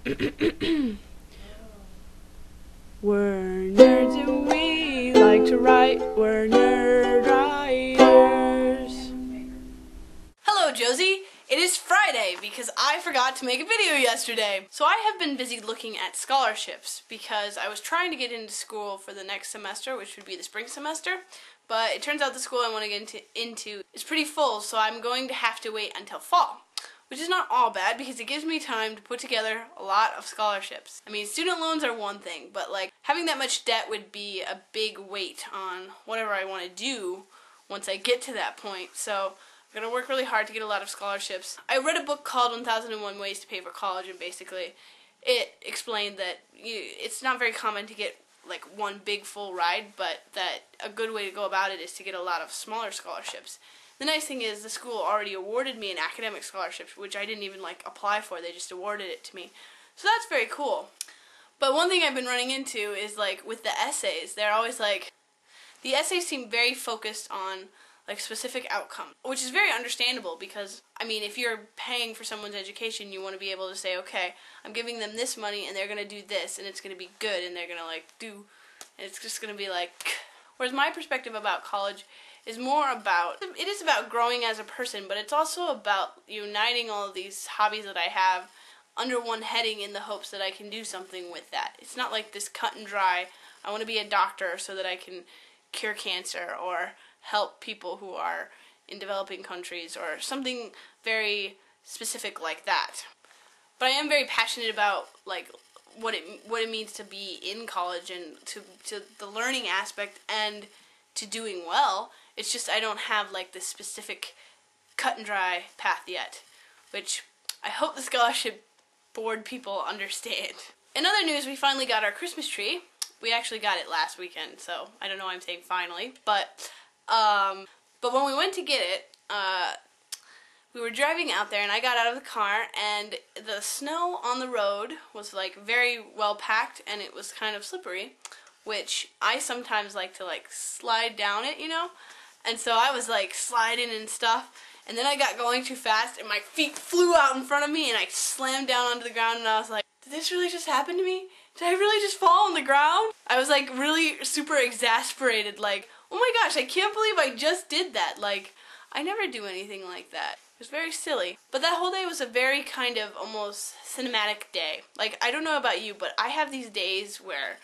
We're nerds and we like to write. We're nerd writers. Hello, Josie. It is Friday because I forgot to make a video yesterday. So I have been busy looking at scholarships because I was trying to get into school for the next semester, which would be the spring semester. But it turns out the school I want to get into is pretty full, so I'm going to have to wait until fall. Which is not all bad because it gives me time to put together a lot of scholarships. I mean, student loans are one thing, but like having that much debt would be a big weight on whatever I want to do once I get to that point. So I'm going to work really hard to get a lot of scholarships. I read a book called 1001 Ways to Pay for College, and basically it explained that it's not very common to get like one big full ride, but that a good way to go about it is to get a lot of smaller scholarships. The nice thing is the school already awarded me an academic scholarship, which I didn't even like apply for. They just awarded it to me. So that's very cool. But one thing I've been running into is like with the essays, they're always like, the essays seem very focused on like specific outcome, which is very understandable because, I mean, if you're paying for someone's education, you want to be able to say, okay, I'm giving them this money and they're going to do this and it's going to be good and they're going to like do, and it's just going to be like, whereas my perspective about college is more about, it is about growing as a person, but it's also about uniting all of these hobbies that I have under one heading in the hopes that I can do something with that. It's not like this cut and dry, I want to be a doctor so that I can cure cancer or help people who are in developing countries or something very specific like that. But I am very passionate about like what it means to be in college and to the learning aspect and to doing well. It's just I don't have like this specific cut and dry path yet, which I hope the scholarship board people understand. In other news, we finally got our Christmas tree. We actually got it last weekend, so I don't know why I'm saying finally, but when we went to get it, we were driving out there and I got out of the car and the snow on the road was like very well packed and it was kind of slippery, which I sometimes like to like slide down it, you know? And so I was like sliding and stuff, and then I got going too fast and my feet flew out in front of me and I slammed down onto the ground and I was like, did this really just happen to me? Did I really just fall on the ground? I was like really super exasperated, like, oh my gosh, I can't believe I just did that. Like, I never do anything like that. It was very silly. But that whole day was a very kind of almost cinematic day. Like, I don't know about you, but I have these days where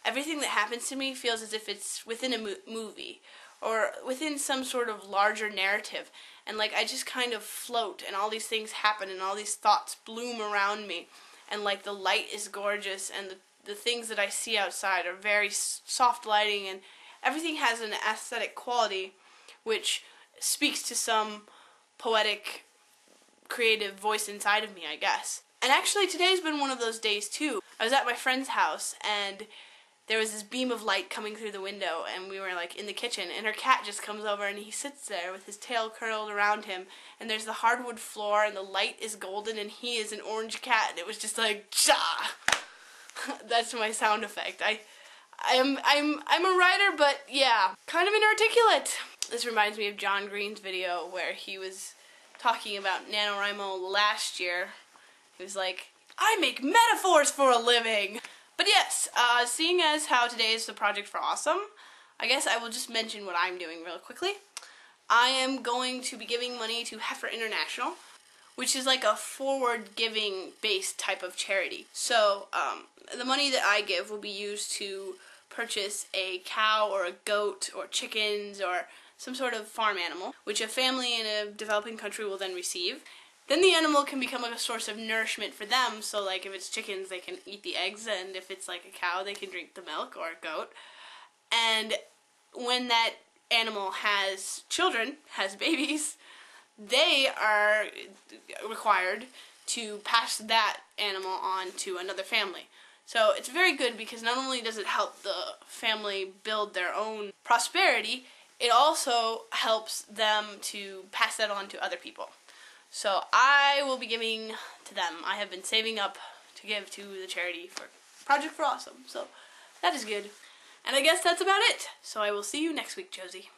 everything that happens to me feels as if it's within a movie or within some sort of larger narrative. And like, I just kind of float and all these things happen and all these thoughts bloom around me. And like, the light is gorgeous and the things that I see outside are very soft lighting and everything has an aesthetic quality which speaks to some poetic, creative voice inside of me, I guess. And actually today's been one of those days too. I was at my friend's house and there was this beam of light coming through the window and we were like in the kitchen and her cat just comes over and he sits there with his tail curled around him and there's the hardwood floor and the light is golden and he is an orange cat and it was just like, cha! That's my sound effect. I'm a writer, but yeah, kind of inarticulate. This reminds me of John Green's video where he was talking about NaNoWriMo last year. He was like, I make metaphors for a living! But yes, seeing as how today is the Project for Awesome, I guess I will just mention what I'm doing real quickly. I am going to be giving money to Heifer International, which is like a forward-giving based type of charity. So, the money that I give will be used to purchase a cow or a goat or chickens or some sort of farm animal, which a family in a developing country will then receive. Then the animal can become like a source of nourishment for them, so like if it's chickens they can eat the eggs, and if it's like a cow they can drink the milk, or a goat. And when that animal has children, has babies, they are required to pass that animal on to another family. So it's very good because not only does it help the family build their own prosperity, it also helps them to pass that on to other people. So I will be giving to them. I have been saving up to give to the charity for Project for Awesome. So that is good. And I guess that's about it. So I will see you next week, Josie.